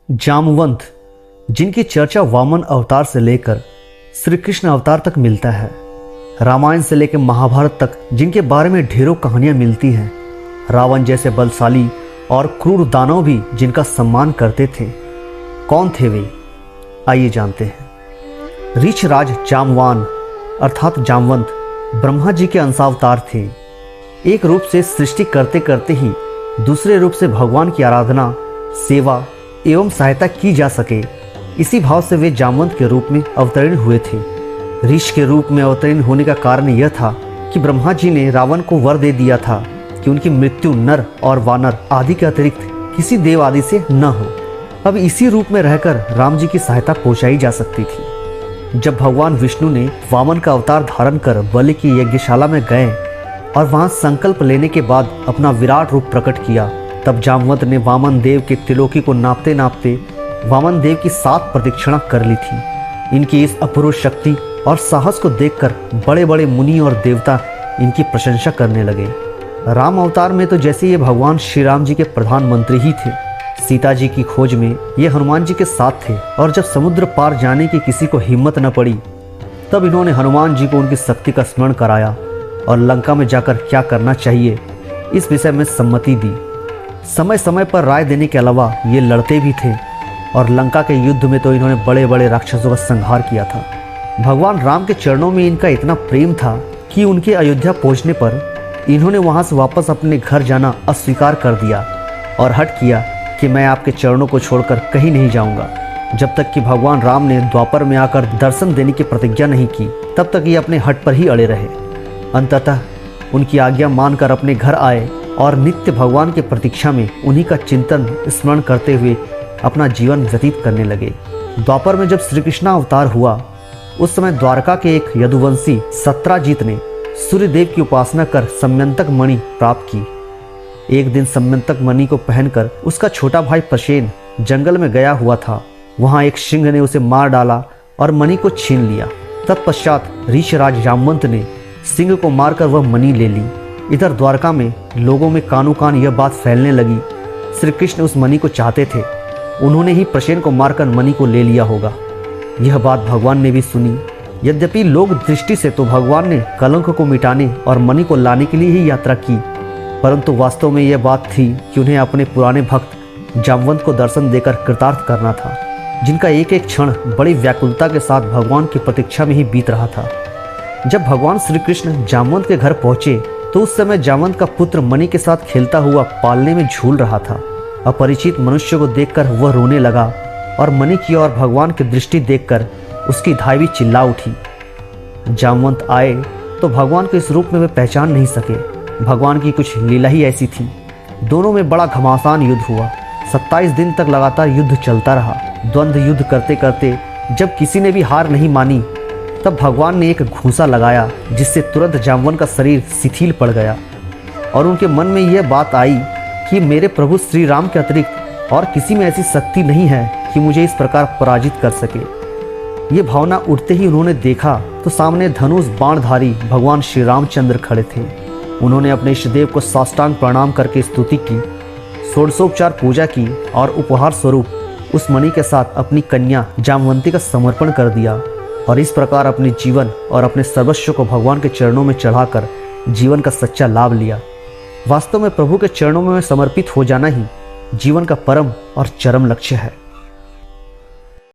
जामवंत, जिनकी चर्चा वामन अवतार से लेकर श्री कृष्ण अवतार तक मिलता है, रामायण से लेकर महाभारत तक जिनके बारे में ढेरों कहानियां मिलती हैं, रावण जैसे बलशाली और क्रूर दानव भी जिनका सम्मान करते थे। कौन थे वे? आइए जानते हैं। ऋषराज जामवान अर्थात जामवंत ब्रह्मा जी के अंशावतार थे। एक रूप से सृष्टि करते करते ही दूसरे रूप से भगवान की आराधना, सेवा एवं सहायता की जा सके, इसी भाव से वे जामवंत के रूप में अवतरण हुए थे। ऋषि के रूप में अवतरण होने का कारण यह था कि ब्रह्मा जी ने रावण को वर दे दिया था कि उनकी मृत्यु नर और वानर आदि के अतिरिक्त किसी देव आदि से न हो। अब इसी रूप में रहकर राम जी की सहायता पहुंचाई जा सकती थी। जब भगवान विष्णु ने वामन का अवतार धारण कर बलि की यज्ञशाला में गए और वहां संकल्प लेने के बाद अपना विराट रूप प्रकट किया, तब जामवंत ने वामन देव के त्रिलोकी को नापते नापते वामन देव की 7 प्रदक्षिणा कर ली थी। इनकी इस अपूर्व शक्ति और साहस को देखकर बड़े बड़े मुनि और देवता इनकी प्रशंसा करने लगे। राम अवतार में तो जैसे ये भगवान श्री राम जी के प्रधानमंत्री ही थे। सीता जी की खोज में ये हनुमान जी के साथ थे और जब समुद्र पार जाने की किसी को हिम्मत न पड़ी, तब इन्होंने हनुमान जी को उनकी शक्ति का स्मरण कराया और लंका में जाकर क्या करना चाहिए इस विषय में सम्मति दी। समय समय पर राय देने के अलावा ये लड़ते भी थे और लंका के युद्ध में तो इन्होंने बड़े बड़े राक्षसों का संहार किया था। भगवान राम के चरणों में इनका इतना प्रेम था कि उनके अयोध्या पहुंचने पर इन्होंने वहां से वापस अपने घर जाना अस्वीकार कर दिया और हठ किया कि मैं आपके चरणों को छोड़कर कहीं नहीं जाऊंगा। जब तक कि भगवान राम ने द्वापर में आकर दर्शन देने की प्रतिज्ञा नहीं की, तब तक ये अपने हट पर ही अड़े रहे। अंततः उनकी आज्ञा मानकर अपने घर आए और नित्य भगवान की प्रतीक्षा में उन्हीं का चिंतन स्मरण करते हुए अपना जीवन व्यतीत करने लगे। द्वापर में जब श्री कृष्ण अवतार हुआ, उस समय द्वारका के एक यदुवंशी सत्राजीत ने सूर्यदेव की उपासना कर सम्यंतक मणि प्राप्त की। एक दिन सम्यंतक मणि को पहनकर उसका छोटा भाई प्रसेन जंगल में गया हुआ था। वहां एक सिंह ने उसे मार डाला और मणि को छीन लिया। तत्पश्चात ऋषराज जामवंत ने सिंह को मारकर वह मणि ले ली। इधर द्वारका में लोगों में कानों कान यह बात फैलने लगी, श्री कृष्ण उस मणि को चाहते थे, उन्होंने ही प्रसेन को मारकर मणि को ले लिया होगा। यह बात भगवान ने भी सुनी। यद्यपि लोक दृष्टि से तो भगवान ने कलंक को मिटाने और मणि को लाने के लिए ही यात्रा की, परंतु वास्तव में यह बात थी कि उन्हें अपने पुराने भक्त जामवंत को दर्शन देकर कृतार्थ करना था, जिनका एक एक क्षण बड़ी व्याकुलता के साथ भगवान की प्रतीक्षा में ही बीत रहा था। जब भगवान श्री कृष्ण जामवंत के घर पहुंचे तो उस समय जामवंत का पुत्र मणि के साथ खेलता हुआ पालने में झूल रहा था। अपरिचित मनुष्य को देखकर वह रोने लगा और मणि की ओर भगवान की दृष्टि देखकर उसकी धाई चिल्ला उठी। जामवंत आए तो भगवान के इस रूप में वे पहचान नहीं सके। भगवान की कुछ लीला ही ऐसी थी। दोनों में बड़ा घमासान युद्ध हुआ। 27 दिन तक लगातार युद्ध चलता रहा। द्वंद्व युद्ध करते करते जब किसी ने भी हार नहीं मानी, तब भगवान ने एक घूंसा लगाया, जिससे तुरंत जामवंत का शरीर शिथिल पड़ गया और उनके मन में यह बात आई कि मेरे प्रभु श्री राम के अतिरिक्त और किसी में ऐसी शक्ति नहीं है कि मुझे इस प्रकार पराजित कर सके। ये भावना उठते ही उन्होंने देखा तो सामने धनुष बाणधारी भगवान श्री रामचंद्र खड़े थे। उन्होंने अपने इष्टदेव को साष्टांग प्रणाम करके स्तुति की, षोडशोपचार पूजा की और उपहार स्वरूप उस मणि के साथ अपनी कन्या जामवंती का समर्पण कर दिया और इस प्रकार अपने जीवन और अपने सर्वस्व को भगवान के चरणों में चढ़ाकर जीवन का सच्चा लाभ लिया। वास्तव में प्रभु के चरणों में समर्पित हो जाना ही जीवन का परम और चरम लक्ष्य है।